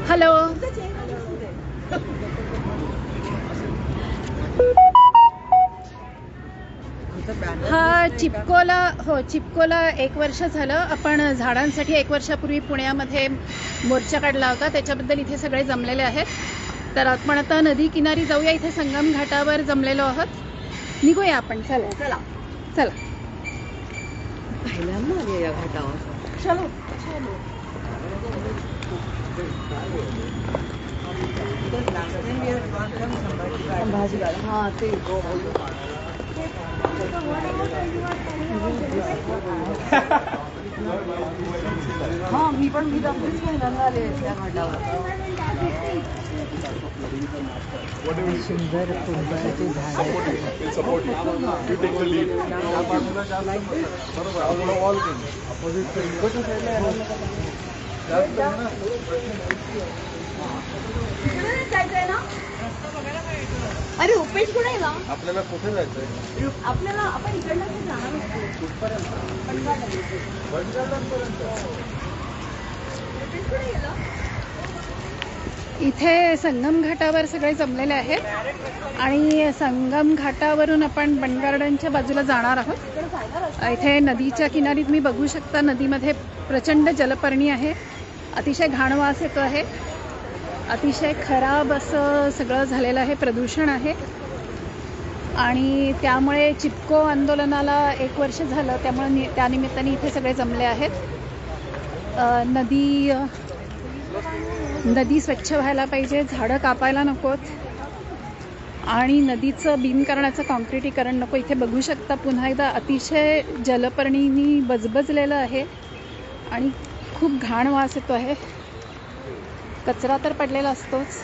Hello. हा चिपकोला, हो चिपकोला 1 वर्ष झालं. आपण झाडांसाठी 1 वर्षापूर्वी पुण्यामध्ये मोर्चा काढला होता, त्याच्याबद्दल इथे सगळे जमलेले आहेत. तर आपण आता नदी किनारी जाऊया. इथे संगम घाटावर जमलेलो आहोत. निघूया आपण. चला चला चला. पहिल्यांदा आली या घाटावर. चलो हा ते हा मी अगदीच पहिल्यांदा आले त्या घाटावर. सुंदर फुलबाराचे झाड अरे उपेश कुठे आहे ना? आपल्याला कुठे जायचंय? आपल्याला आपण इकडनं जाणार इथे संगम घाटावर सगळे जमलेले आहेत आणि संगम घाटावरून आपण बंड गार्डनच्या बाजूला जाणार आहोत. इथे नदीच्या किनारी तुम्ही बघू शकता, नदीमध्ये प्रचंड जलपर्णी आहे. अतिशय घाण वास येतो आहे. अतिशय खराब असं सगळं झालेलं आहे, प्रदूषण आहे. आणि त्यामुळे चिपको आंदोलनाला 1 वर्ष झालं, त्यामुळे त्यानिमित्ताने इथे सगळे जमले आहेत. नदी स्वच्छ व्हायला पाहिजे, झाडं कापायला नकोत आणि नदीचं बिनकरणाचं कॉन्क्रिटीकरण नको. इथे बघू शकता पुन्हा एकदा अतिशय जलपर्णींनी बजबजलेलं आहे आणि खूप घाण वास येतो आहे. कचरा तर पडलेला असतोच.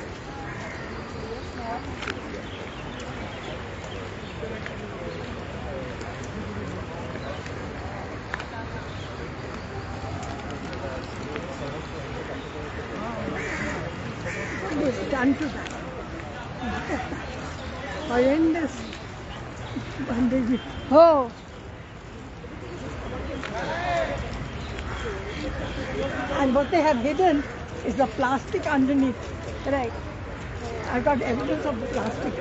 हो. And what they have hidden is the plastic underneath. Right. I got evidence of the plastic.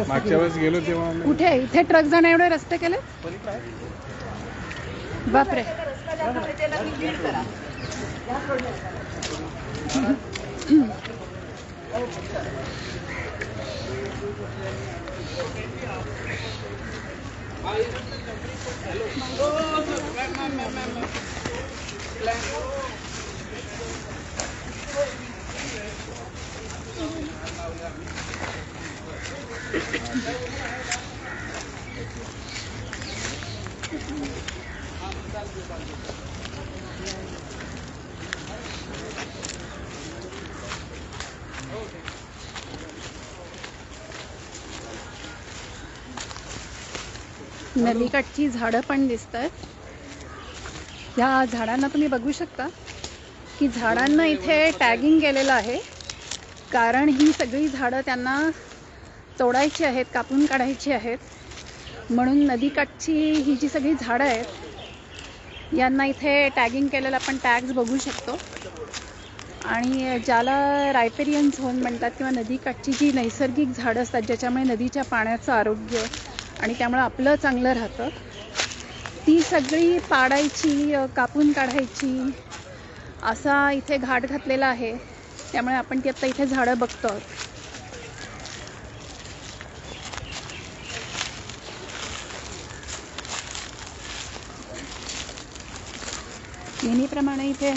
मागच्या वेळेस गेलो तेव्हा कुठे? इथे ट्रक जाण्या एवढे रस्ते केले? बापरे. नदीकाठची झाडं पण दिसतात. या झाडांना तुम्ही बघू शकता की झाडांना इथे टॅगिंग केलेलं आहे, कारण ही सगळी झाडं त्यांना तोडायची आहेत, कापून काढायची आहेत. म्हणून नदीकाठची ही जी सगळी झाडं आहेत यांना इथे टॅगिंग केलेलं आपण टॅग्स बघू शकतो. आणि ज्याला रायपेरियन झोन म्हणतात किंवा नदीकाठची जी नैसर्गिक झाडं असतात ज्याच्यामुळे नदीच्या पाण्याचं आरोग्य आणि त्यामुळे आपलं चांगलं राहतं, ती सगळी पाडायची, कापून काढायची असा इथे घाट घातलेला आहे. त्यामुळे आपण ती आता इथे झाडं बघतो आहोत. नेहमीप्रमाणे इथे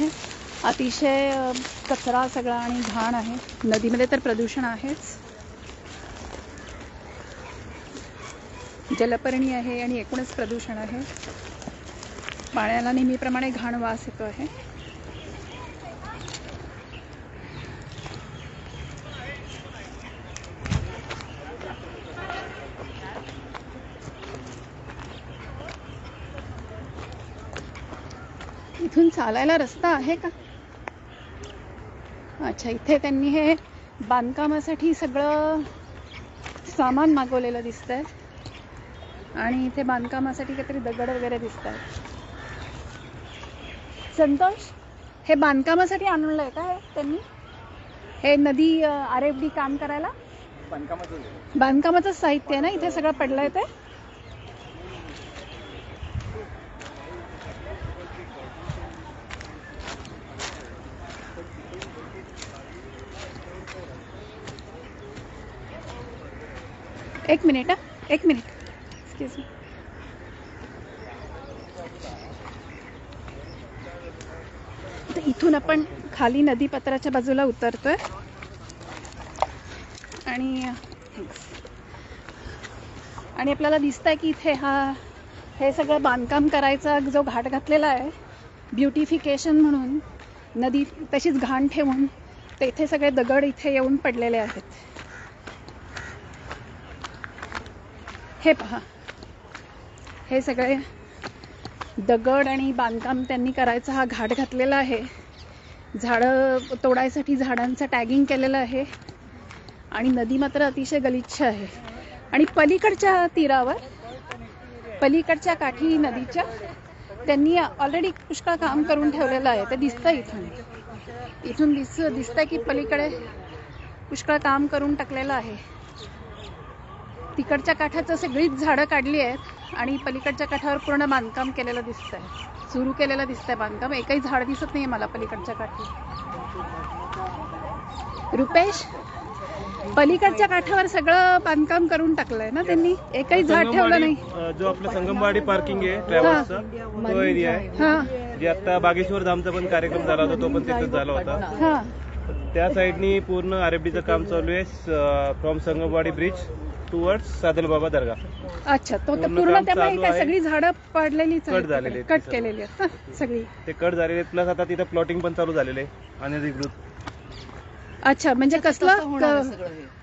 अतिशय कचरा सगळा आणि घाण आहे. नदीमध्ये तर प्रदूषण आहेच. जलपर्णी आहे आणि एकूणच प्रदूषण आहे. पाण्याला नेहमीप्रमाणे घाण वास येतो आहे. इथून चालायला रस्ता आहे का? अच्छा, इथे त्यांनी हे बांधकामासाठी सगळं सामान मागवलेलं दिसतंय आणि इथे बांधकामासाठी काहीतरी दगड वगैरे दिसत आहेत. संतोष, हे बांधकामासाठी आणलंय का त्यांनी? हे नदी RFD काम करायला बांधकामाचं साहित्य आहे ना इथे सगळं पडलंय ते? एक मिनिट. Excuse me. तर इथून आपण खाली नदीपात्राच्या बाजूला उतरतोय आणि आपल्याला दिसतंय की इथे हे सगळं बांधकाम करायचा जो घाट घातलेला आहे, ब्युटिफिकेशन म्हणून, नदी तशीच घाण ठेवून, ते इथे सगळे दगड इथे येऊन पडलेले आहेत. हे पहा, हे सगळे दगड आणि बांधकाम त्यांनी करायचा हा घाट घातलेला आहे. झाडं तोडायसाठी झाडांचं टॅगिंग केलेलं आहे आणि नदी मात्र अतिशय गलिच्छ आहे. आणि पलीकडच्या तीरावर, पलीकडच्या काठी नदीच्या, त्यांनी ऑलरेडी पुष्कळ काम करून ठेवलेलं आहे. ते दिसतंय इथून दिसतंय की पलीकडे पुष्कळ काम करून टाकलेलं आहे. तिकडच्या काठाचं सगळीच झाडं काढली आहेत आणि पलीकडच्या काठावर पूर्ण बांधकाम केलेलं दिसतंय, सुरू केलेलं दिसतंय बांधकाम. एकही झाड दिसत नाहीये मला पलीकडच्या काठी. रुपेश, पलीकडच्या काठावर सगळं बांधकाम करून टाकलंय ना त्यांनी, एकही झाड ठेवलं नाही. जो आपलं संगमवाडी पार्किंग आहे ट्रॅव्हल्सचा, तो एरिया आहे. जे आता बागेश्वर धामचा पण कार्यक्रम झाला होता, तो पण तिथेच झाला होता. त्या साईडनी पूर्ण RFDचं काम चालू आहे, फ्रॉम संगमवाडी ब्रिज टुवर्ड्स सादल बाबा दर्गा. अच्छा, तो तर पूर्ण त्यामुळे काय सगळी झाडं पडलेली, कट झालेली, कट केलेली आहेत सगळी. ते कट झालेले, प्लस आता तिथे प्लॉटिंग पण चालू झालेलं आहे अनधिकृत. अच्छा, म्हणजे कसलं,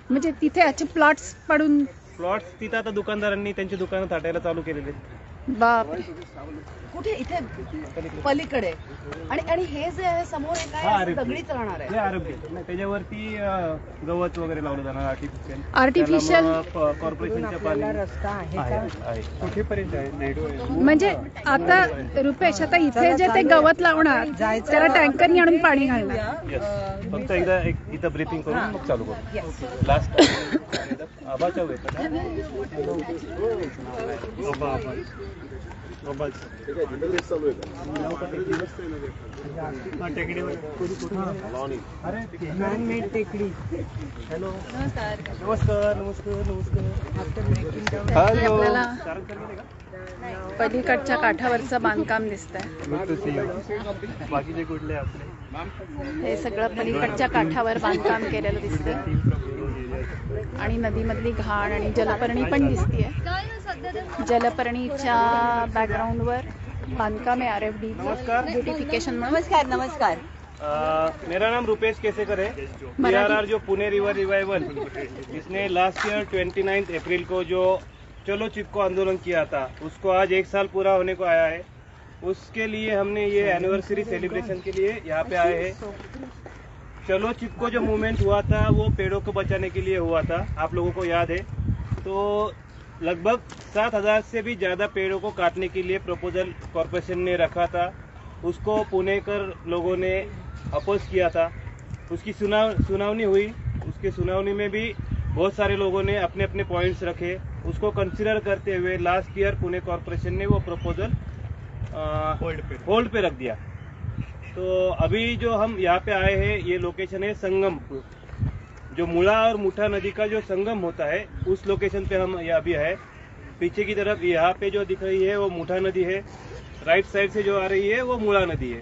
म्हणजे तिथे अच्छे प्लॉट्स पडून, प्लॉट्स तिथं आता दुकानदारांनी त्यांची दुकानं थाटायला चालू केलेले. बापरे. कुठे? इथे पलीकडे. आणि हे जे आहे समोर हे काय दगडीच राहणार आहे? त्याच्यावरती गवत वगैरे लावलं जाणार आर्टिफिशियल. कॉर्पोरेशनच्या पाणी रस्ता आहे कुठेपर्यंत आहे? म्हणजे आता रुपेश, आता इथे जे ते गवत लावणार त्याला टँकरनी आणून पाणी घालणार. फक्त एकदा इथं ब्रीथिंग करून मग चालू करू. लास्ट आबाच्या वेळेत टेकडी. हॅलो, नमस्कार. आपल्याला पलीकडच्या काठावरचं बांधकाम दिसतंय. बाकीचे कुठले आपले? हे सगळं पलीकडच्या काठावर बांधकाम केलेलं दिसतंय आणि नदीमधली घाण आणि जलपर्णी पण दिसतीये. जलपर्णीच्या बॅकग्राऊंडवर बांधकाम आहे RFD ब्यूटिफिकेशन. नमस्कार. मेरा नाम रुपेश केसेकर है. PRR जो पुणे रिवर रिवाइवल, इसने लास्ट ईयर 29 अप्रैल को जो चलो चिपको आंदोलन किया था, उसको आज 1 साल पूरा होने को आया है. उसके लिए हमने ये एनिवर्सरी सेलिब्रेशन के लिए यहाँ पे आए हैं. चलो चिपको जो मूवमेंट हुआ था वो पेड़ों को बचाने के लिए हुआ था, आप लोगों को याद है. तो लगभग 7,000 से भी ज़्यादा पेड़ों को काटने के लिए प्रपोजल कॉरपोरेशन ने रखा था. उसको पुणेकर लोगों ने अपोज किया था. उसकी सुनावनी हुई. उसकी सुनावनी में भी बहुत सारे लोगों ने अपने अपने पॉइंट्स रखे. उसको कंसिडर करते हुए लास्ट ईयर पुणे कॉरपोरेशन ने वो प्रपोजल होल्ड पे रख दिया. तो अभी जो हम यहाँ पे आए हैं, ये लोकेशन है संगम, जो मुड़ा और मुठा नदी का जो संगम होता है, उस लोकेशन पे हम अभी है. पीछे की तरफ यहाँ पे जो दिख रही है वो मुठा नदी है, राइट साइड से जो आ रही है वो मुड़ा नदी है.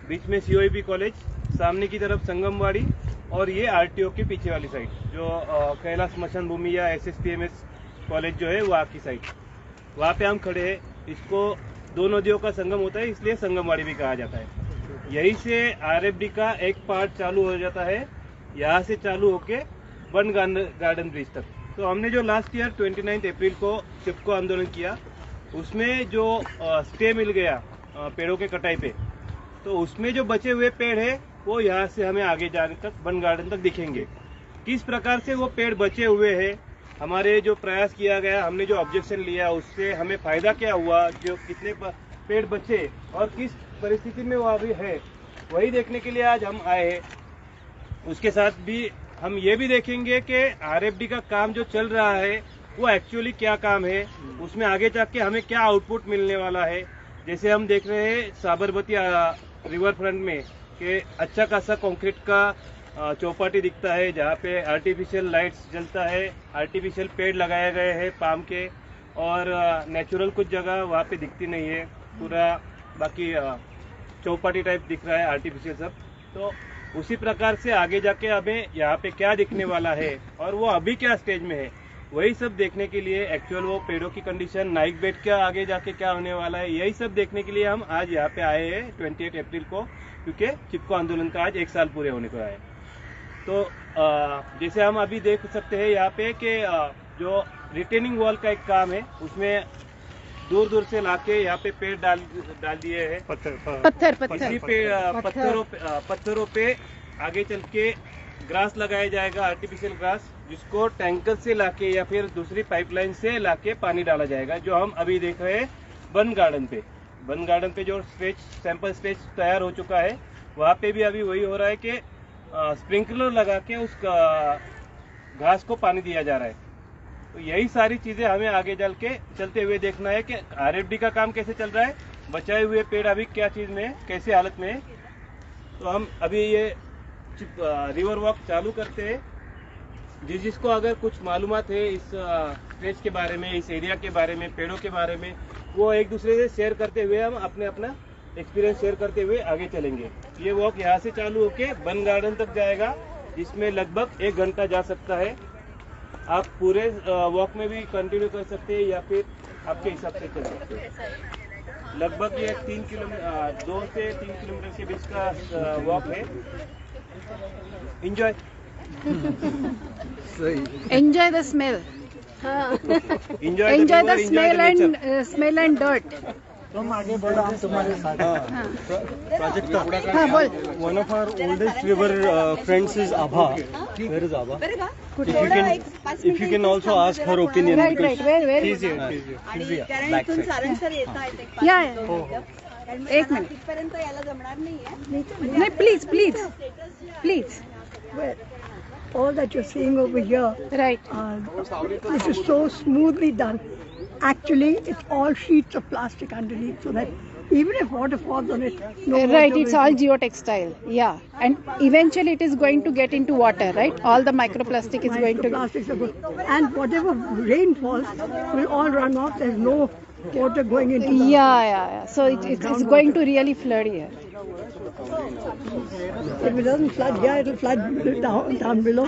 बीच में COEP कॉलेज, सामने की तरफ संगमवाड़ी, और ये RTO के पीछे वाली साइड जो कैलाश स्मशान भूमि या SSPMS कॉलेज जो है वहाँ की साइड, वहाँ पे हम खड़े हैं। इसको दो नदियों का संगम होता है, इसलिए संगमवाड़ी भी कहा जाता है। यहीं से RFD का एक पार्ट चालू हो जाता है, यहाँ से चालू होके वन गार्डन ब्रिज तक। तो हमने जो लास्ट ईयर 29 अप्रैल को चिपको आंदोलन किया, उसमें जो स्टे मिल गया पेड़ों के कटाई पे, तो उसमें जो बचे हुए पेड़ है वो यहाँ से हमें आगे जाने तक वन गार्डन तक दिखेंगे। किस प्रकार से वो पेड़ बचे हुए हैं, हमारे जो प्रयास किया गया, हमने जो ऑब्जेक्शन लिया, उससे हमें फायदा क्या हुआ, जो कितने पेड़ बचे और किस परिस्थिति में वो अभी है, वही देखने के लिए आज हम आए हैं। उसके साथ भी हम ये भी देखेंगे कि RFD का काम जो चल रहा है वो एक्चुअली क्या काम है, उसमें आगे जाके हमें क्या आउटपुट मिलने वाला है। जैसे हम देख रहे हैं साबरमती रिवर फ्रंट में कि अच्छा खासा कंक्रीट का चौपाटी दिखता है, जहाँ पे आर्टिफिशियल लाइट्स जलता है, आर्टिफिशियल पेड़ लगाए गए हैं पाम के, और नेचुरल कुछ जगह वहाँ पे दिखती नहीं है, पूरा बाकी चौपाटी टाइप दिख रहा है आर्टिफिशियल सब। तो उसी प्रकार से आगे जाके हमें यहाँ पे क्या दिखने वाला है और वो अभी क्या स्टेज में है, वही सब देखने के लिए, एक्चुअल वो पेड़ों की कंडीशन, नाइक बेड का आगे जाके क्या होने वाला है, यही सब देखने के लिए हम आज यहाँ पे आए हैं 28 अप्रैल को, क्योंकि चिपको आंदोलन का आज 1 साल पूरे होने को आए। तो जैसे हम अभी देख सकते हैं यहाँ पे कि जो रिटेनिंग वॉल का एक काम है, उसमें दूर दूर से लाके यहाँ पे पेड़ डाल दिए हैं, इसी पत्थरों पे आगे चल के ग्रास लगाया जाएगा, आर्टिफिशियल ग्रास, जिसको टैंकर से लाके या फिर दूसरी पाइपलाइन से लाके पानी डाला जाएगा, जो हम अभी देख रहे हैं वन गार्डन पे। वन गार्डन पे जो सैंपल स्टेज तैयार हो चुका है, वहाँ पे भी अभी वही हो रहा है कि स्प्रिंकलर लगा के उस घास को पानी दिया जा रहा है। तो यही सारी चीजें हमें आगे चलते हुए देखना है कि RFD का काम कैसे चल रहा है, बचाए हुए पेड़ अभी क्या चीज में है, कैसे हालत में है। तो हम अभी ये रिवर वॉक चालू करते हैं। जिसको अगर कुछ मालूमात है इस स्ट्रेच के बारे में, इस एरिया के बारे में, पेड़ों के बारे में, वो एक दूसरे से शेयर करते हुए हम अपना एक्सपीरियंस शेयर करते हुए आगे चलेंगे। ये वॉक यहाँ से चालू होके वन गार्डन तक जाएगा, जिसमें लगभग 1 घंटा जा सकता है। आप पूरे वॉक में भी कंटिन्यू कर सकते हैं या फिर आपके हिसाब से चल सकते हैं। लगभग ये 2 से 3 किलोमीटर के बीच का वॉक है। Enjoy the smell. Enjoy the smell and dirt. तुम आगे बढ़ो, हम तुम्हारे साथ हैं। प्रोजेक्ट हाँ बोल। One of our oldest river friends is Abha. Where is Abha? If you can also ask her opinion. Right. Where? She's here. She's here. कारण इथून सारंगसर येता येते या एक मिनिट तिथपर्यंत यायला जमणार नाहीये. नाही, please Well, all that you're seeing over here, right. this is so smoothly done. Actually, it's all sheets of plastic underneath, so that even if water falls on it, no water Right, it's will all be- geotextile. Yeah, and eventually it is going to get into water, right? All the microplastic is going to. Microplastics are good. And whatever rain falls will all run off. There's no water going into the Yeah. So it's going to really flood here. If it doesn't flood here, it'll flood down below.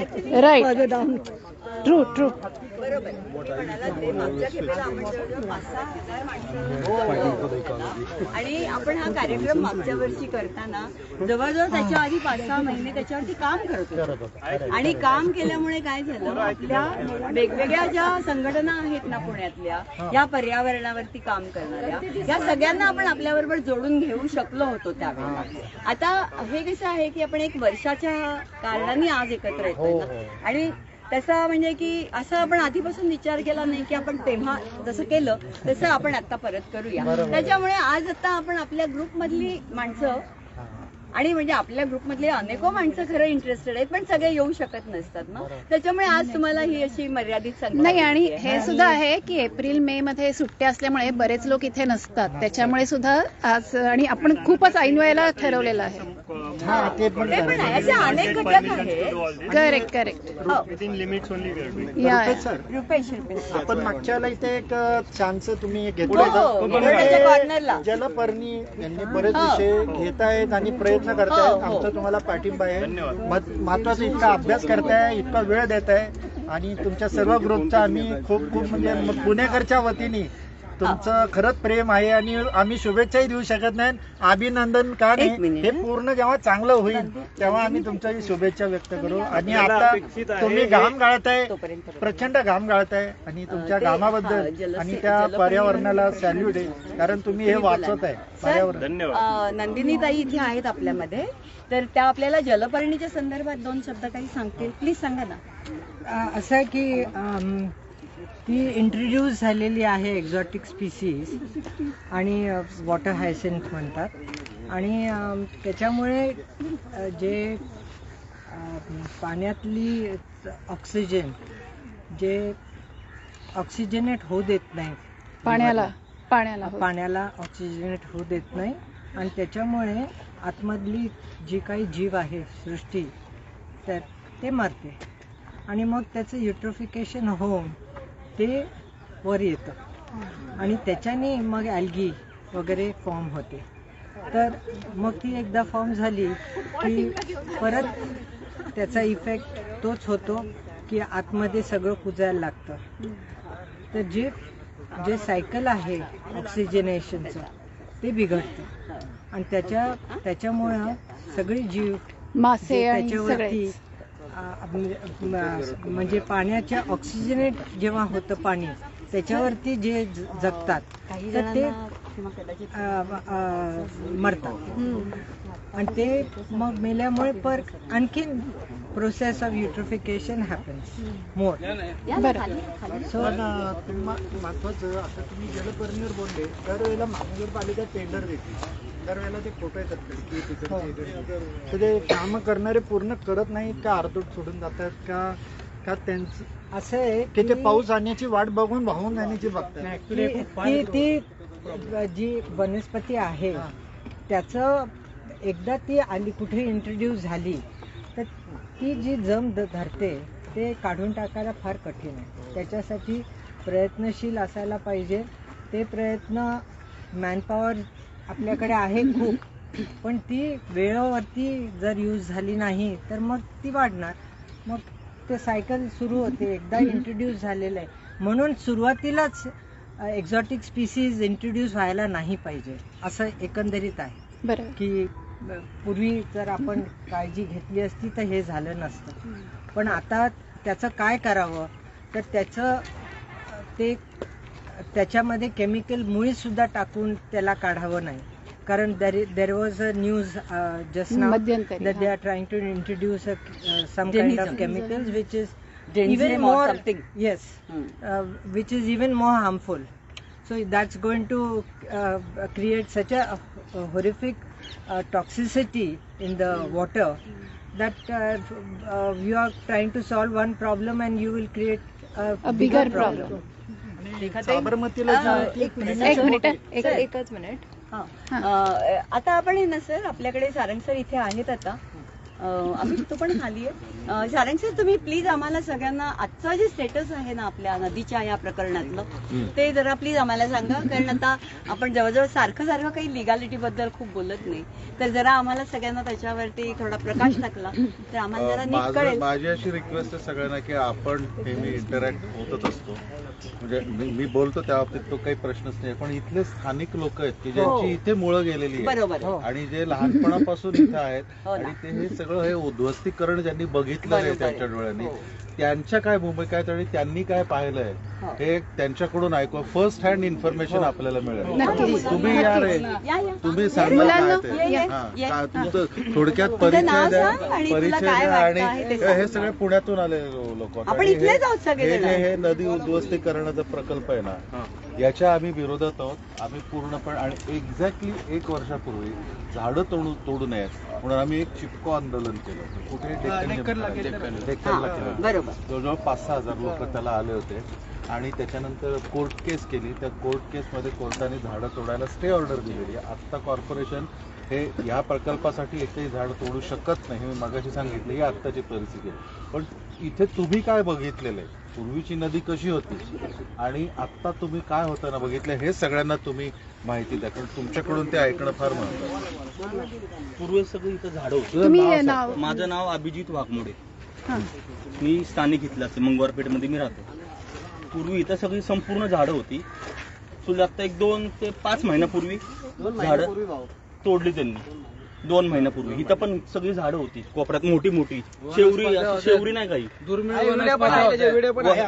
Right. Further down. True. बरोबर म्हणाला ते मागच्या खेपेला आपण जवळजवळ 5,000-6,000 माणसं आणि आपण हा कार्यक्रम मागच्या वर्षी करताना जवळजवळ त्याच्या आधी 5-6 महिने त्याच्यावरती काम करत होतो. आणि काम केल्यामुळे काय झालं, आपल्या वेगवेगळ्या ज्या संघटना आहेत ना पुण्यातल्या, या पर्यावरणावरती काम करणाऱ्या, या सगळ्यांना आपण आपल्याबरोबर जोडून घेऊ शकलो होतो त्यावेळेला. आता हे कसं आहे की आपण 1 वर्षाच्या कारणाने आज एकत्र येतोय ना, आणि तसा म्हणजे की असं आपण आधीपासून विचार केला नाही की आपण तेव्हा जसं केलं तसं आपण आता परत करूया. त्याच्यामुळे आज आता आपण आपल्या ग्रुपमधली माणसं आणि म्हणजे आपल्या ग्रुपमधले अनेको माणसं खरं इंटरेस्टेड आहेत, पण सगळे येऊ शकत नसतात ना, त्याच्यामुळे आज तुम्हाला ही अशी मर्यादित संख्या नाही, आणि भेटली हे आहे. सुद्धा आहे की एप्रिल मे मध्ये सुट्ट्या असल्यामुळे बरेच लोक इथे नसतात, त्याच्यामुळे सुद्धा आज, आणि आपण खूपच ऐन वेळेला ठरवलेलं आहे. ते पण आहे, असे अनेक घटक आहेत. Correct correct. हो. या रुपेश आपण मागच्या वेळेला इथे एक छानस तुम्ही हो, घेतलं घोड्याच्या कॉर्नरला. जलपर्णी यांनी बरेच हो. विषय घेत आहेत आणि प्रयत्न करतायत. हो, हो. आमचा तुम्हाला पाठिंबा आहे. धन्यवाद. महत्वाचा इतका अभ्यास करताय, इतका वेळ देताय आणि तुमच्या सर्व ग्रुपचा आम्ही खूप खूप म्हणजे पुणेकरच्या वतीने तुमचं खरंच प्रेम आहे आणि आम्ही शुभेच्छाही देऊ शकत नाही. अभिनंदन का एक नाही, मिनिट. हे पूर्ण जेव्हा चांगलं होईल तेव्हा आम्ही तुमच्या शुभेच्छा व्यक्त करू. आणि मला आता अपेक्षित आहे तुम्ही घाम गाळताय, तोपर्यंत प्रचंड घाम गाळताय आणि तुमच्या ते, घामाबद्दल हा, आणि त्या पर्यावरणाला सॅल्यूट आहे, कारण तुम्ही हे वाचवत आहे पर्यावरण. धन्यवाद. नंदिनी ताई इथे आहेत आपल्यामध्ये, तर त्या आपल्याला जलपर्णीच्या संदर्भात 2 शब्द काही सांगतील. प्लीज सांगा ना. असं आहे की ती इंट्रोड्यूस झालेली आहे एक्झॉटिक स्पीसीज आणि वॉटर हायसेंट म्हणतात आणि त्याच्यामुळे जे पाण्यातली ऑक्सिजन जे ऑक्सिजनेट होऊ देत नाही, पाण्याला ऑक्सिजनेट होऊ देत नाही आणि त्याच्यामुळे आतमधली जी काही जीव आहे सृष्टी तर ते मरते आणि मग त्याचं युट्रोफिकेशन होऊन ते वर येतं आणि त्याच्याने मग ॲल्गी वगैरे फॉर्म होते. तर मग ती एकदा फॉर्म झाली की परत त्याचा इफेक्ट तोच होतो की आतमध्ये सगळं कुजायला लागतं. तर जे सायकल आहे ऑक्सिजनेशनचं ते बिघडतं आणि त्याच्यामुळं सगळे जीव मासे आणि त्याच्यावरती सगळेच. म्हणजे पाण्याच्या ऑक्सिजनेट जेव्हा होतं पाणी त्याच्यावरती जे जगतात काही तर ते जणांना किंवा कदाचित मरतात आणि ते मग मेल्यामुळे पर आणखीन process of eutrophication happens more. So महत्वाचं आता तुम्ही जलपर्णीवर बोलले, दरवेळेला महानगरपालिका टेंडर देते, दरवेळेला ते फोटो येतात की तिकडे तर ते कामं करणारे पूर्ण करत नाहीत का, अर्धवट सोडून जातात का त्यांचं असं आहे की ते पाऊस आणण्याची वाट बघून वाहून जाण्याची बघतात. ती जी वनस्पती आहे त्याचं एकदा ती आली कुठे इंट्रोड्यूस झाली तर ती जी जम धरते ते काढून टाकायला फार कठीण आहे. त्याच्यासाठी प्रयत्नशील असायला पाहिजे. ते प्रयत्न मॅनपॉवर आपल्याकडे आहे खूप, पण ती वेळेवरती जर यूज झाली नाही तर मग ती वाढणार, मग ते सायकल सुरू होते. एकदा इंट्रोड्यूस झालेलं आहे म्हणून सुरुवातीलाच एक्झॉटिक स्पीसीज इंट्रोड्यूस व्हायला नाही पाहिजे असं एकंदरीत आहे. बरं. की पूर्वी जर आपण काळजी घेतली असती तर हे झालं नसतं. पण आता त्याचं काय करावं तर त्याच्यामध्ये केमिकल मुळी सुद्धा टाकून त्याला काढावं नाही, कारण there was a news just now मध्यंतरी, that they are trying to introduce some kind of chemicals which is even Denizen or more something. yes which is even more harmful. So that's going to create such a horrific toxicity in the water that you are trying to solve one problem and you will create a bigger problem. साबरमतीला एक minute. एकच minute. आता आपण हे ना sir, आपल्याकडे Sarang sir इथे आहेत आता. अमित तू पण खाली आहे. सारंग सर, तुम्ही प्लीज आम्हाला सगळ्यांना आजचं जे स्टेटस आहे ना आपल्या नदीच्या या प्रकरणातलं ते जरा प्लीज आम्हाला सांगा, कारण आता आपण जवळजवळ सारखं काही लिगॅलिटी बद्दल खूप बोलत नाही, तर जरा आम्हाला सगळ्यांना त्याच्यावरती थोडा प्रकाश टाकला तर आम्हाला जरा नीट कळेल. माझी अशी रिक्वेस्ट आहे सगळ्यांना की आपण नेहमी इंटरॅक्ट होतच असतो, म्हणजे मी बोलतो त्या बाबतीत तो काही प्रश्नच नाही, पण इथले स्थानिक लोक आहेत की ज्यांची इथे मुळं गेलेली आहेत बरोबर. आणि जे लहानपणापासून इथे आहेत हो ना. आणि ते हे सगळं हे उद्ध्वस्तीकरण ज्यांनी बघितलं आहे त्यांच्या डोळ्यांनी, त्यांच्या काय भूमिका आहेत आणि त्यांनी काय पाहिलंय हे त्यांच्याकडून ऐकू. फर्स्ट हँड इन्फॉर्मेशन आपल्याला मिळेल. तुम्ही या रे, तुम्ही सांगा काय ते. हा, तुमचं थोडक्यात परिचय द्या आणि हे सगळे पुण्यातून आले लोक. हे नदी उद्ध्वस्तीकरणाचा प्रकल्प आहे ना, याच्या आम्ही विरोधात आहोत. आम्ही पूर्णपणे आणि एक्झॅक्टली 1 वर्षापूर्वी झाडं तोडू नयेत म्हणून आम्ही एक चिपको आंदोलन केलं होतं. कुठे डेक्कनला केलं. जवळजवळ 5-6 हजार लोक त्याला आले होते आणि त्याच्यानंतर कोर्ट केस केली. त्या कोर्ट केसमध्ये कोर्टाने झाडं तोडायला स्टे ऑर्डर दिलेली. आत्ता कॉर्पोरेशन हे या प्रकल्पासाठी एकही झाड तोडू शकत नाही, मी मगाशी सांगितलं. ही आत्ताची परिस्थिती आहे. पण इथे तुम्ही काय बघितलेलं आहे, पूर्वीची नदी कशी होती आणि आत्ता तुम्ही काय होताना बघितलं, हे सगळ्यांना तुम्ही माहिती द्या, कारण तुमच्याकडून ते ऐकणं फार महत्त्वाचं. पूर्वी सगळं इथं झाडं होतं. तुम्ही नाव माझं नाव अभिजित वाघमोडे. मी स्थानिक इथलाच मंगळवारपेठमध्ये मी राहतो. पूर्वी इथं सगळी संपूर्ण झाडं होती. तुला आता 1-2 ते 5 महिन्यापूर्वी झाडं तोडली त्यांनी. 2 महिन्यापूर्वी इथं पण सगळी झाडं होती कोपऱ्यात, मोठी मोठी शेवरी नाही काही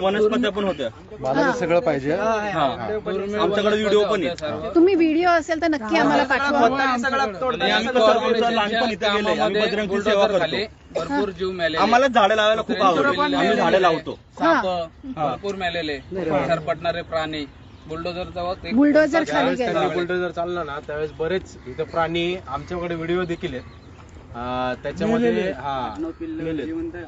वनस्पत्या पण होत्या. मला हे सगळं पाहिजे. आमच्याकडे व्हिडिओ पण आहे. तुम्ही व्हिडिओ असेल तर नक्की आम्हाला पाठवा. आम्ही कसं आमचं लहानपण इथं गेले, आम्ही बजरंगची सेवा करतो. भरपूर जीव मेले. आम्हाला झाडं लावायला खूप आवडतं. आम्ही झाडं लावतो. साप भरपूर मेलेले, सरपटणारे प्राणी. बुलडोजर खाली गेला. बुलडोजर चालला ना त्यावेळेस बरेच इथं प्राणी, आमच्याकडे व्हिडिओ देखील आहेत. त्याच्यामध्ये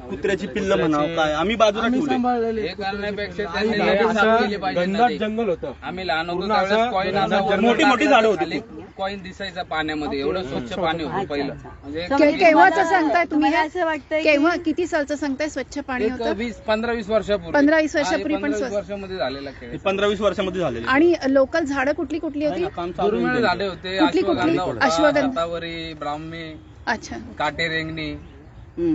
कुत्र्याची पिल्ल म्हणावं काय आम्ही बाजूला ठेवले. हे करण्यापेक्षा त्यांनी लगेच साफ केली पाहिजे नदी. जंगल होतं. आम्ही लहान होतो त्यावेळेस कॉईन मोठी मोठी झाडं होती. कॉईन दिसायचा पाण्यामध्ये, एवढं स्वच्छ पाणी होतं पहिलं. म्हणजे केव्हाचं सांगताय तुम्ही? मला असं वाटतंय केव्हा, किती सालचं सांगताय स्वच्छ पाणी होतं? 15-20 वर्षापूर्वी. 15-20 वर्षापूर्वी पण 15-20 वर्षामध्ये झालेला खेळ. 15-20 वर्षामध्ये झालेले. आणि लोकल झाडं कुठली कुठली होती? दुर्मिळ झाडे होते. अश्वगंधा, शतावरी, ब्राह्मी, अच्छा, काटे रेंगणी,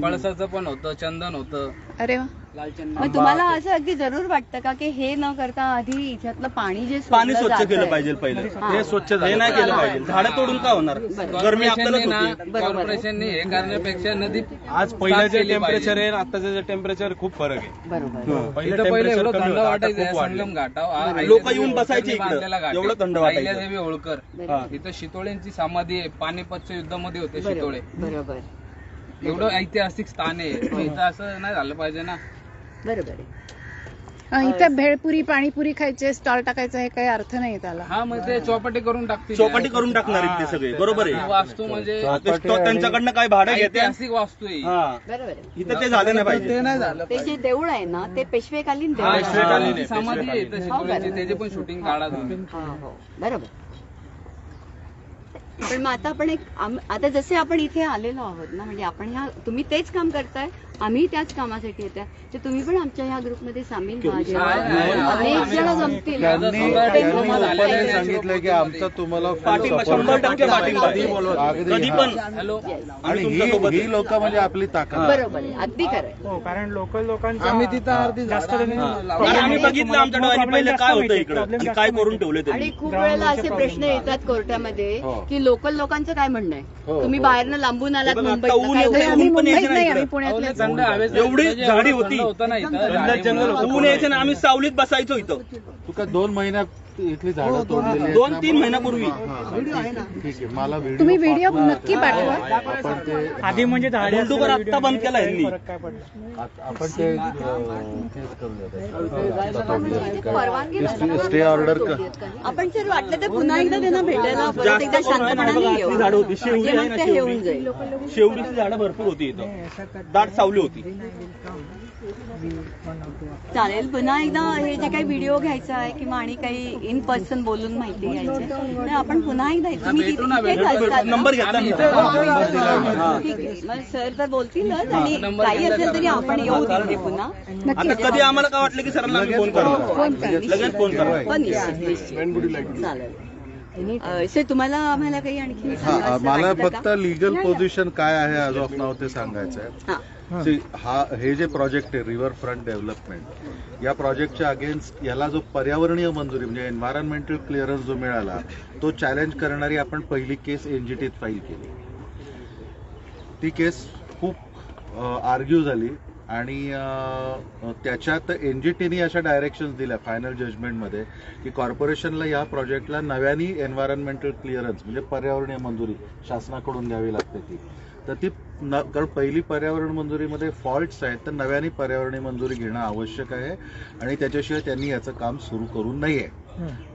पळसाचं पण होतं, चंदन होतं. अरे वा. मग तुम्हाला असं अगदी जरूर वाटतं का की हे न करता आधी इथलं पाणी जे पाणी स्वच्छ केलं पाहिजे पहिले. हे स्वच्छ हे नाही केलं पाहिजे. झाडं तोडून काय होणार? गरमी आपल्याला होती. कॉर्पोरेशनने हे करण्यापेक्षा नदी आज पहिल्याचे टेम्परेचर आहे आताचं टेम्परेचर खूप फरक आहे. बरोबर. पहिले एवढं थंड वाटायचं संगम घाटाव. लोक येऊन बसायचे इकडे, एवढं थंड वाटायचं. अहिल्यादेवी होळकर इथं शितोळेंची समाधी आहे. पानिपतच्या युद्धामध्ये होते शितोळे. बरोबर. एवढं ऐतिहासिक स्थान आहे. इथं असं नाही झालं पाहिजे ना. बरोबर आहे. इथे भेळपुरी पाणीपुरी खायचे, स्टॉल टाकायचा, हे काही अर्थ नाही त्याला. हा, मग ते चौपाटी करून टाकतील. चौपाटी करून टाकणार आहेत ते सगळे. बरोबर आहे. वास्तू म्हणजे त्यांच्याकडनं काय भाडं घेते. ऐतिहासिक वास्तू आहे. बरोबर आहे. इथं ते झालं नाही पाहिजे. ते नाही झालं. ते जे देऊळ आहे ना ते पेशवेकालीन देऊळ आहे. पेशवेकालीन समाधी आहे इथं शितोळेंची. त्याचे पण शूटिंग काढा तुम्ही. हो, बरोबर. पण मग आता आपण आता जसे आपण इथे आलेलो आहोत ना, म्हणजे आपण तुम्ही तेच काम करताय, आम्ही त्याच कामासाठी येत आहे, तर तुम्ही पण आमच्या ह्या ग्रुपमध्ये सामील व्हा. अनेक जण जमतील. त्यांनी सांगितलं की आमचा तुम्हाला 100% पाठिंबा. कधी पण. आणि ही लोक म्हणजे आपली ताकद. बरोबर आहे, अगदी खरं. कारण लोकल लोकांच्या आम्ही तिथं अर्धी जास्त आम्ही बघितलं आमच्या डोळ्यांनी पहिले काय होतं इकडं आणि काय करून ठेवले ते. आणि खूप वेळेला असे प्रश्न येतात कोर्टामध्ये की लोकल लोकांचं काय म्हणणं आहे, तुम्ही बाहेरनं लांबून आलात मुंबईत, आम्ही मुंबईत नाही, आम्ही पुण्यातले. एवढी झाडी होती, ऊन यायचं ना, आम्ही सावलीत बसायचो इथं. तू काय 2 महिन्यात इथली झाडं तोडलेली? 2-3 महिन्यापूर्वी. ठीक आहे, मला तुम्ही व्हिडिओ नक्की पाठवा. आपण ते आधी म्हणजे बुलडोजर आत्ता बंद केला यांनी. आपण ते स्टे ऑर्डर आपण जर वाटलं तर पुन्हा एकदा त्यांना भेटायला परत एकदा शांतपणाने येऊ. झाडं होती. शेवरी आहे ना, ते येऊन जाईल. शेवरीची झाडं भरपूर होती इथं. दाट सावली होती. चालेल, पुन्हा एकदा हे जे काही व्हिडिओ घ्यायचा आहे किंवा आणि काही इन पर्सन बोलून माहिती घ्यायची तर आपण पुन्हा एकदा नंबर घेतला. ठीक आहे, मग सर तर बोलतीलच आणि काही असेल तरी आपण येऊ तिथे पुन्हा. आता कधी आम्हाला काय वाटलं की सरांना आम्ही फोन करू, लगेच फोन करू. पण चालेल. सर, तुम्हाला आम्हाला काही आणखी मला फक्त लीगल पोझिशन काय आहे आज ऑफ नाव ते सांगायचं आहे. हे जे प्रोजेक्ट आहे रिव्हर फ्रंट डेव्हलपमेंट, या प्रोजेक्टच्या अगेन्स्ट याला जो पर्यावरणीय मंजुरी म्हणजे एन्व्हायरमेंटल क्लिअरन्स जो मिळाला तो चॅलेंज करणारी आपण पहिली केस NGTत फाईल केली. ती केस खूप आर्ग्यू झाली आणि त्याच्यात एनजीटीने अशा डायरेक्शन्स दिल्या फायनल जजमेंटमध्ये की कॉर्पोरेशनला या प्रोजेक्टला नव्याने एन्व्हायरमेंटल क्लिअरन्स म्हणजे पर्यावरणीय मंजुरी शासनाकडून द्यावी लागते ती. तर ती कारण पहिली पर्यावरण मंजुरीमध्ये फॉल्ट्स आहेत, तर नव्याने पर्यावरणीय मंजुरी घेणं आवश्यक आहे आणि त्याच्याशिवाय त्यांनी याचं काम सुरू करू नये.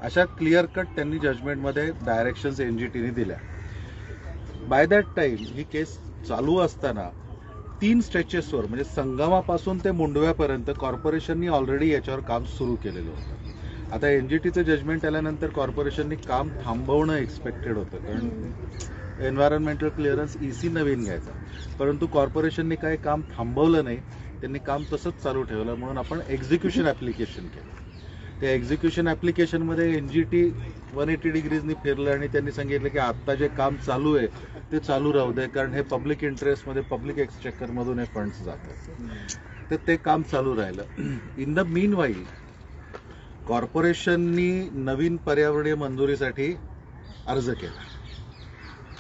अशा क्लिअर कट त्यांनी जजमेंटमध्ये डायरेक्शन्स एनजीटीने दिल्या. बाय दॅट टाइम ही केस चालू असताना 3 स्ट्रेचेसवर म्हणजे संगमापासून ते मुंडव्यापर्यंत कॉर्पोरेशननी ऑलरेडी याच्यावर काम सुरू केलेलं होतं. आता एनजीटीचं जजमेंट आल्यानंतर कॉर्पोरेशननी काम थांबवणं एक्सपेक्टेड होतं, कारण एन्व्हायरमेंटल क्लिअरन्स ईसी नवीन घ्यायचा. परंतु कॉर्पोरेशननी काही काम थांबवलं नाही, त्यांनी काम तसंच चालू ठेवलं. म्हणून आपण एक्झिक्युशन ॲप्लिकेशन केलं. त्या एक्झिक्युशन ॲप्लिकेशनमध्ये एनजीटी 180 डिग्रीजनी फिरलं आणि त्यांनी सांगितलं की आत्ता जे काम चालू आहे ते चालू राहू दे, कारण हे पब्लिक इंटरेस्टमध्ये पब्लिक एक्सचेकरमधून हे फंड्स जातात. तर ते काम चालू राहिलं. इन द मीन वाईल कॉर्पोरेशननी नवीन पर्यावरणीय मंजुरीसाठी अर्ज केला.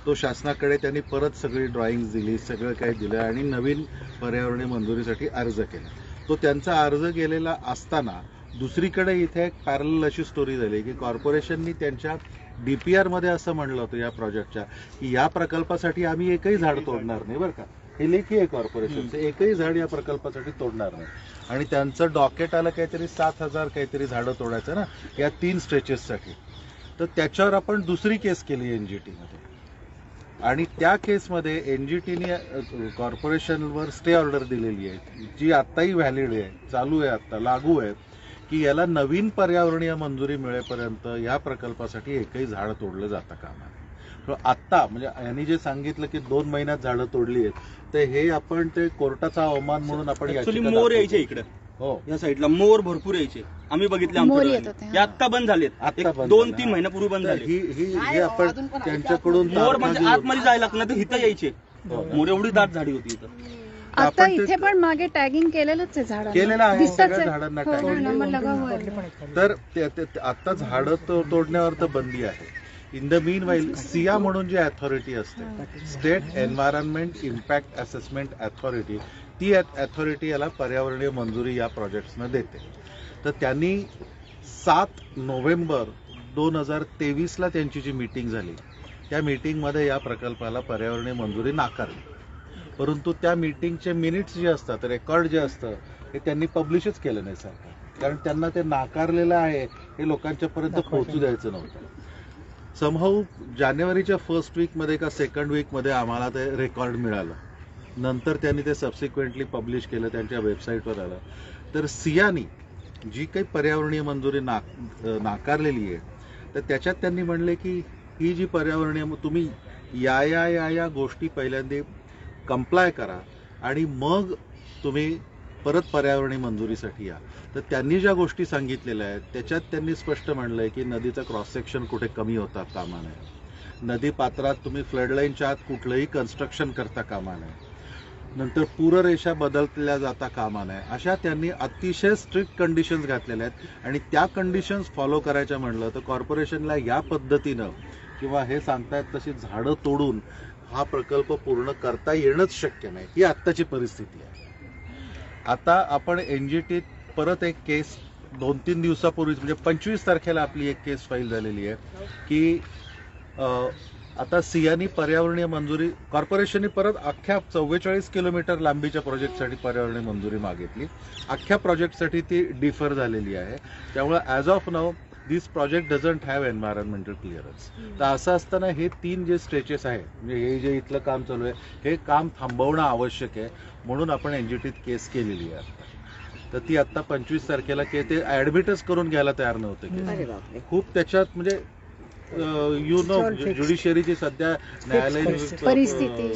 तो शासनाकडे त्यांनी परत सगळी ड्रॉइंग दिली, सगळं काही दिलं आणि नवीन पर्यावरणीय मंजुरीसाठी अर्ज केला. तो त्यांचा अर्ज गेलेला असताना दुसरीकडे इथे एक पॅरलल अशी स्टोरी झाली की कॉर्पोरेशननी त्यांच्या डीपीआर मध्ये असं म्हणलं होतं या प्रोजेक्टच्या की या प्रकल्पासाठी आम्ही एकही झाड तोडणार नाही. बरं का, हे लेखी आहे कॉर्पोरेशनचं, एकही झाड या प्रकल्पासाठी तोडणार नाही. आणि त्यांचं डॉकेट आलं काहीतरी 7,000 काहीतरी झाडं तोडायचं ना या 3 स्ट्रेचेससाठी. तर त्याच्यावर आपण दुसरी केस केली एनजीटीमध्ये आणि त्या केसमध्ये एनजीटीने कॉर्पोरेशनवर स्टे ऑर्डर दिलेली आहे जी आत्ताही व्हॅलिड आहे, चालू आहे, आत्ता लागू आहे, की याला नवीन पर्यावरणीय मंजुरी मिळेपर्यंत या प्रकल्पासाठी एकही झाड तोडलं जातं कामा नये. आत्ता म्हणजे यांनी जे सांगितलं की 2 महिन्यात झाडं तोडली आहेत, तर हे आपण ते कोर्टाचा अवमान म्हणून आपण मोर यायचे इकडे. हो, या साईडला मोर भरपूर यायचे, आम्ही बघितले. आत्ता बंद झालेत, 2-3 महिन्यापूर्वी बंद झाले. ही आपण त्यांच्याकडून मोर म्हणजे आतमध्ये जायला लागलं तर इथं यायचे मोर, एवढी दाट झाडी होती इथं. आता इथे पण मागे टॅगिंग केलेलंच आहे झाडांना, केलेलं आहे सगळ्या झाडांना टॅगिंग. तर आता झाडं तोडण्यावर तर बंदी आहे. In the mean while Siya म्हणून जी अथॉरिटी असते, state environment impact assessment authority, ती अथॉरिटी याला पर्यावरणीय मंजुरी या प्रोजेक्ट्सना देते. तर त्यांनी 7 नोव्हेंबर 2023ला त्यांची जी मीटिंग झाली त्या मीटिंगमध्ये या प्रकल्पाला पर्यावरणीय मंजुरी नाकारली. परंतु त्या मीटिंगचे मिनिट्स जे असतात, रेकॉर्ड जे असतं, हे त्यांनी पब्लिशच केलं नाही सरकार, कारण त्यांना ते नाकारलेलं आहे हे लोकांच्यापर्यंत पोहोचू द्यायचं नव्हतं. समहाऊ जानेवारीच्या फर्स्ट वीकमध्ये का सेकंड वीकमध्ये आम्हाला ते रेकॉर्ड मिळालं. नंतर त्यांनी ते सबसिक्वेंटली पब्लिश केलं, त्यांच्या वेबसाईटवर आलं. तर सियानी जी काही पर्यावरणीय मंजुरी नाकारलेली आहे, तर त्याच्यात त्यांनी म्हणले की ही जी पर्यावरणीय तुम्ही या गोष्टी पहिल्यांदा कंप्लाय करा आणि मग तुम्ही परत पर्यावरणीय मंजुरीसाठी या. तर त्यांनी ज्या गोष्टी सांगितलेल्या आहेत त्याच्यात त्यांनी स्पष्ट म्हणलंय की नदीचं क्रॉस सेक्शन कुठे कमी होता कामा नये, नदी पात्रात तुम्ही फ्लडलाईनच्या आत कुठलंही कन्स्ट्रक्शन करता कामा नये, नंतर पूररेषा बदलल्या जाता कामा नये. अशा त्यांनी अतिशय स्ट्रिक्ट कंडिशन्स घातलेल्या आहेत. आणि त्या कंडिशन्स फॉलो करायच्या म्हणलं तर कॉर्पोरेशनला या पद्धतीनं किंवा हे सांगतायत तशी झाडं तोडून हा प्रकल्प पूर्ण करता येणंच शक्य नाही, ही आत्ताची परिस्थिती आहे. आता आपण एनजीटीत परत एक केस 2-3 दिवसापूर्वीच म्हणजे 25 तारखेला आपली एक केस फाईल झालेली आहे की आता सियानी पर्यावरणीय मंजुरी, कॉर्पोरेशनने परत अख्ख्या 44 किलोमीटर लांबीच्या प्रोजेक्टसाठी पर्यावरणीय मंजुरी मागितली. अख्ख्या प्रोजेक्टसाठी ती डिफर झालेली आहे. त्यामुळे as of now this project doesn't have environmental clearance. तर असं असताना हे 3 जे स्ट्रेचेस आहे, म्हणजे हे जे इथलं काम चालू आहे हे काम थांबवणं आवश्यक आहे. म्हणून आपण एनजीटीत केस केलेली आहे. तर ती आता 25 तारखेला ते ऍडमिटच करून घ्यायला तयार नव्हते. खूप त्याच्यात म्हणजे ज्युडिशियरीची सध्या न्यायालयीन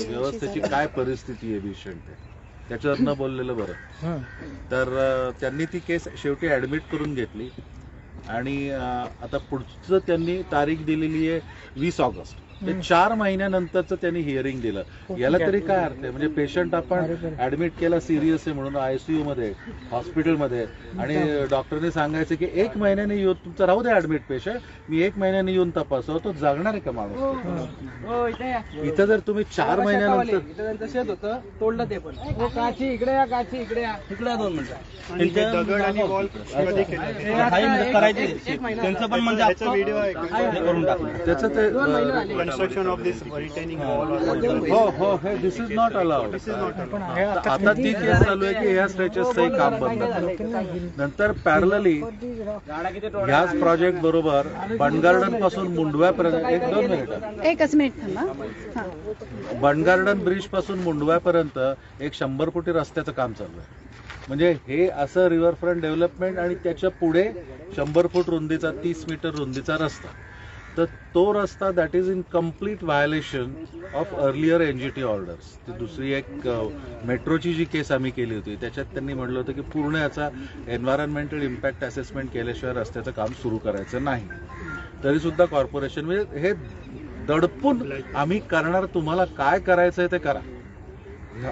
व्यवस्थेची काय परिस्थिती आहे भीषण, त्याच्यावर न बोललेलं बरं. तर त्यांनी ती केस शेवटी ऍडमिट करून घेतली आणि आता पुढचं त्यांनी तारीख दिलेली आहे 20 ऑगस्ट. ते 4 महिन्यानंतरच त्यांनी हिअरिंग दिलं. याला तरी काय अर्थ आहे? म्हणजे पेशंट आपण ऍडमिट केला सिरियस आहे म्हणून आयसीयू मध्ये हॉस्पिटलमध्ये आणि डॉक्टरने सांगायचं की 1 महिन्याने येऊन तुमचा राहू दे ऍडमिट पेशंट, मी 1 महिन्याने येऊन तपासतो, तो जगणार आहे का माणूस? इथं जर तुम्ही 4 महिन्यानंतर त्यांचं शेत होतं तोडलं ते पण काची इकडे या, काची इकडे या, इकडे 2 मिनिटं दगड आणि वॉल करायचे त्यांचं पण म्हणजे व्हिडिओ आहे करून टाकलं. त्याचं ते construction of this retaining wall. हो हे दिस इज नॉट अलाउड. आता ती केस चालू आहे की ह्या स्ट्रेचेसचंही काम बंद झालं. नंतर पॅरलली ह्याच प्रोजेक्ट बरोबर बंडगार्डन पासून मुंडव्यापर्यंत 1-2 मिनिटं एकच मिनिट थांबा. हां. बंडगार्डन ब्रिज पासून मुंडव्यापर्यंत एक 100 फुटी रस्त्याचं काम चालू आहे. म्हणजे हे असं रिव्हरफ्रंट डेव्हलपमेंट आणि त्याच्या पुढे 100 फूट रुंदीचा 30 मीटर रुंदीचा रस्ता. तर तो रस्ता that is in complete violation of earlier NGT orders. ती दुसरी एक मेट्रोची जी केस आम्ही केली होती त्याच्यात त्यांनी म्हटलं होतं की पूर्ण याचा एन्व्हायरमेंटल इम्पॅक्ट असेसमेंट केल्याशिवाय रस्त्याचं काम सुरू करायचं नाही. तरी सुद्धा कॉर्पोरेशन म्हणजे हे दडपून आम्ही करणार, तुम्हाला काय करायचंय ते करा.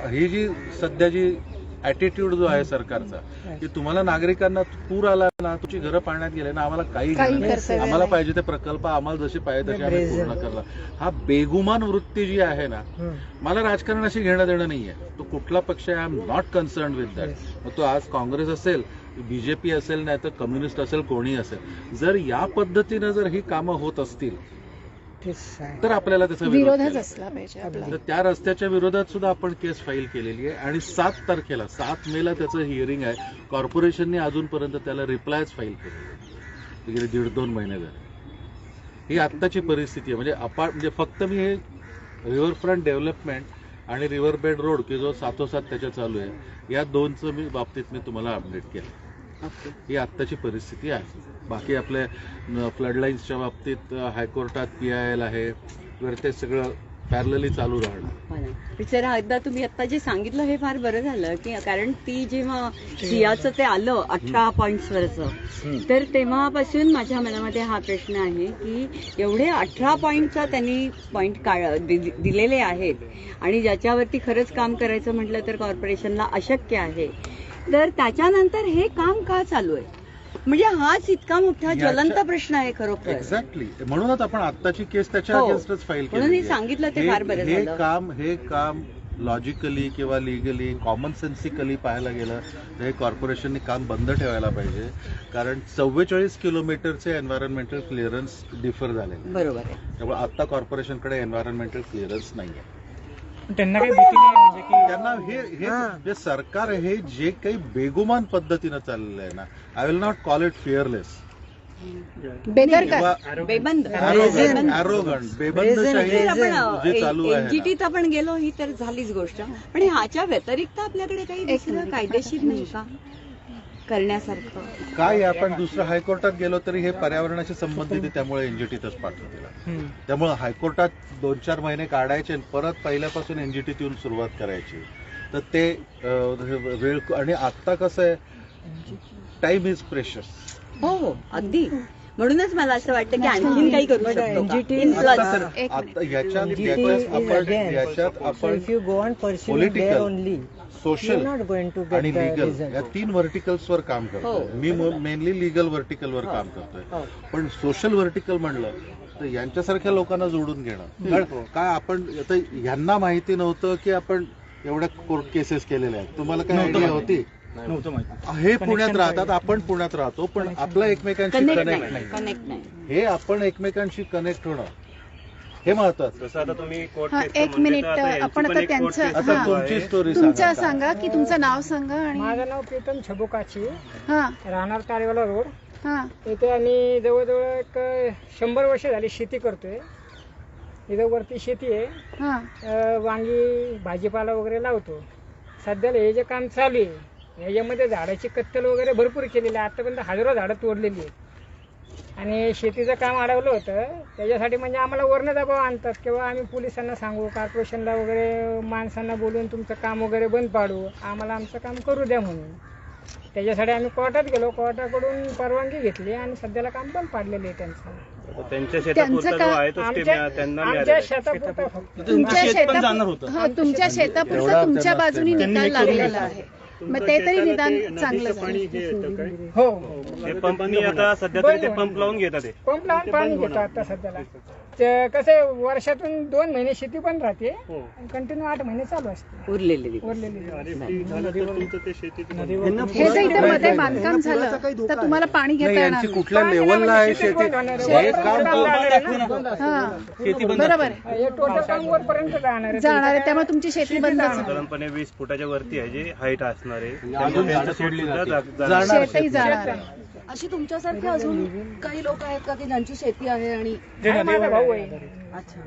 ही जी सध्या जी ॲटिट्यूड जो आहे सरकारचा की तुम्हाला नागरिकांना पूर आला ना, तुमची घरं पाण्यात गेले ना, आम्हाला काही आम्हाला पाहिजे ते प्रकल्प आम्हाला जसे पाहिजे तसे आम्ही पूर्ण करला. हा बेगुमान वृत्ती जी आहे ना, मला राजकारणाशी घेणं देणं नाहीये. तो कुठला पक्ष आहे, I am not concern with that. मग तो आज काँग्रेस असेल, बीजेपी असेल, नाही तर कम्युनिस्ट असेल, कोणी असेल, जर या पद्धतीनं जर ही कामं होत असतील तर आपल्याला त्याचा विरोधच असला पाहिजे आपला. तर त्या रस्त्याच्या विरोधात सुद्धा आपण केस फाईल केलेली आहे आणि 7 मेला त्याचं हिअरिंग आहे. कॉर्पोरेशनने अजूनपर्यंत त्याला रिप्लायच फाईल केली, गेले 1.5-2 महिने झाले. ही आत्ताची परिस्थिती आहे. म्हणजे फक्त मी हे रिव्हरफ्रंट डेव्हलपमेंट आणि रिव्हर बेड रोड की जो साथोसाथ त्याच्या चालू आहे, या 2चं बाबतीत मी तुम्हाला अपडेट केलं. ही आत्ताची परिस्थिती आहे. बाकी आपल्या फ्लडलाईन्सच्या बाबतीत हायकोर्टात PIL आहे, ते सगळं पॅरलली चालू राहणार. बिचारा एकदा तुम्ही आता जे सांगितलं हे फार बरं झालं की कारण ती जेव्हा सियाचं ते आलं 18 पॉईंट्सवरचं, तर तेव्हापासून माझ्या मनामध्ये हा प्रश्न आहे की एवढे 18 पॉईंटचा त्यांनी पॉईंट दिलेले आहेत आणि ज्याच्यावरती खरंच काम करायचं म्हटलं तर कॉर्पोरेशनला अशक्य आहे. तर त्याच्यानंतर हे काम का चालू आहे? म्हणजे हाच इतका मोठा ज्वलंत प्रश्न आहे खरोखर. एक्झॅक्टली. म्हणूनच आपण आत्ताची केस त्याच्या अगेन्स्टच फाईल केली. म्हणून सांगितलं ते फार बरं झालं. हे काम लॉजिकली किंवा लिगली कॉमन सेन्सिकली पाहायला गेलं तर हे कॉर्पोरेशनने काम बंद ठेवायला पाहिजे. कारण 44 किलोमीटरचे एन्व्हायरमेंटल क्लिअरन्स डिफर झाले. बरोबर आहे. त्यामुळे आता कॉर्पोरेशनकडे एन्व्हायरमेंटल क्लिअरन्स नाहीये. त्यांना काही भीती नाही म्हणजे की त्यांना हे सरकार हे जे काही बेगुमान पद्धतीनं चाललेलं आहे ना, I will not call it fearless, बेबंद जे चालू आहे. एनजीटीत आपण गेलो ही तर झालीच गोष्ट, पण ह्याच्या व्यतिरिक्त आपल्याकडे काही दुसरं कायदेशीर नाही का करण्यासारखं? काय आपण दुसरं हायकोर्टात गेलो तरी हे पर्यावरणाशी संबंधित आहे, त्यामुळे एनजीटीतच पाठवतील. त्यामुळे हायकोर्टात 2-4 महिने काढायचे आणि परत पहिल्यापासून एनजीटीत येऊन सुरुवात करायची. तर ते वेळ. आणि आता कसं आहे, टाइम इज प्रेशस. हो अगदी. म्हणूनच मला असं वाटतं की आणखीन काही करू शकतो. याच्यात आपण पॉलिटिकल, सोशल आणि लीगल या 3 व्हर्टिकल्सवर काम करतोय. मी मेनली लीगल व्हर्टिकलवर काम करतोय. पण सोशल व्हर्टिकल म्हणलं तर यांच्यासारख्या लोकांना जोडून घेणं. काय आपण आता यांना माहिती नव्हतं की आपण एवढ्या कोर्ट केसेस केलेल्या आहेत. तुम्हाला काय आयडिया होती? हे पुण्यात राहतात, आपण पुण्यात राहतो, पण आपला एकमेकांशी कनेक्ट नाही. हे आपण एकमेकांशी कनेक्ट होणं हे महत्वाचं. जसं आता तुम्ही कोर्ट एक मिनिट, आपण आता त्यांचं तुमची स्टोरी तुमचं सांगा की तुमचं नाव सांगा. आणि माझं नाव प्रीतम छबुकाची, हां राहणार तारेवाला रोड. हां. इथे आम्ही जवळजवळ एक 100 वर्ष झाली शेती करतोय. इथं वरती शेती आहे, हां. वांगी भाजीपाला वगैरे लावतो. सध्याला हे जे काम चालू आहे याच्यामध्ये झाडाची कत्तल वगैरे भरपूर केलेली आहे. आतापर्यंत हजारो झाडं तोडलेली आहेत आणि शेतीचं काम अडवलं होतं. त्याच्यासाठी म्हणजे आम्हाला वरनं दबाव आणतात किंवा आम्ही पोलिसांना सांगू, कॉर्पोरेशनला वगैरे माणसांना बोलून तुमचं काम वगैरे बंद पाडू, आम्हाला आमचं काम करू द्या म्हणून. त्याच्यासाठी आम्ही कोर्टात गेलो, कोर्टाकडून परवानगी घेतली आणि सध्याला काम पण पाडलेलं आहे त्यांचं. त्यांच्या शेतापुरता जो आहे तो स्टे त्यांना आमच्या मिळालेला आहे. शेतापुरतं फक्त. तुमच्या शेत पण जाणार होतं. हो, तुमच्या शेतापुरतं तुमच्या बाजूनी निकाल लागलेला आहे. मग ते तरी निदान चांगलं झालं. हो, ते पंपनी आता सध्या तरी ते पंप लावून घेतात ते. पंप लावून पाणी घेतो आता सध्याला. ते कसं वर्षातून 2 महिने शेती पण राहते, कंटिन्यू 8 महिने चालू असते उरलेले दिवस. उरलेली. हे जर इथे मध्ये बांधकाम झालं तर तुम्हाला पाणी घेता येणार नाही. कुठल्या लेवलला आहे शेती हा, बरोबर आहे. हे टोटल काम वरपर्यंत जाणार आहे. जाणार आहे, त्यामुळे तुमची शेती बंद झाली. साधारणपणे 20 फुटाच्या वरती आहे जे हाईट असणार आहे. अजून झाडं सोडली जाणार. शेतही जाणार आहे. अशी तुमच्यासारखे अजून काही लोक आहेत का की ज्यांची शेती आहे आणि हा माझा भाऊ आहे, अच्छा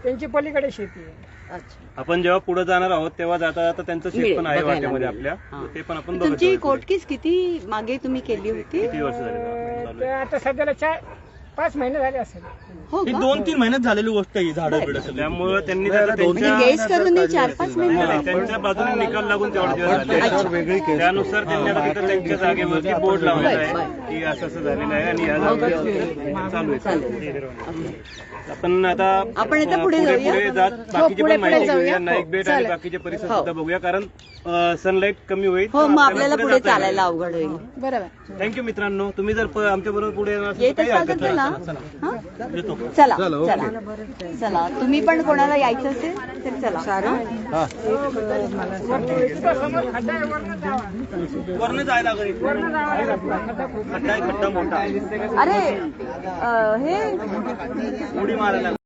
त्यांची पलीकडे शेती आहे. अच्छा. आपण जेव्हा पुढे जाणार आहोत तेव्हा जाता जाता त्यांचं शेत पण आहे बघायला वाटेमध्ये मिळेल. आपल्या, हा. ते पण आपण बघत तुमची जाऊ. कोर्टकीस किती मागे तुम्ही केली होती? किती वर्ष झाली? ते आता सध्याला 4-5 महिने झाले असेल. हो ही का? 2-3 महिन्यात झालेली गोष्ट आहे, झाडं बिडं सगळी. त्यामुळे त्यांनी त्याचा म्हणजे त्यांच्या गेस करून 4-5 महिने हा, त्यांच्या बाजूने निकाल लागून तेवढे दिवस झाले. त्यानुसार त्यांनी आता तिथं त्यांच्या जागेवरती बोर्ड लावलेला आहे की असं असं झालेलं आहे आणि या जागेवर चालू आहे. आपण आता पुढे जाऊया. पुढे जात बाकीची पुढे पण माहिती जाऊया. घेऊया, नाईक बेट आणि चला. बाकीचे परिसर सुद्धा बघूया, कारण सनलाईट कमी होईल. हो, मग आपल्याला पुढे चालायला अवघड होईल. बरोबर. थँक्यू मित्रांनो, तुम्ही जर आमच्या बरोबर पुढे येणार असाल तर येत काही असाल तर हरकत चला. नाही. हा? चला चला चला, तुम्ही पण कोणाला यायचं असेल तर चला. वरनं जायला लागेल. खड्डा आहे, खड्डा मोठा. अरे हे उडी मारायला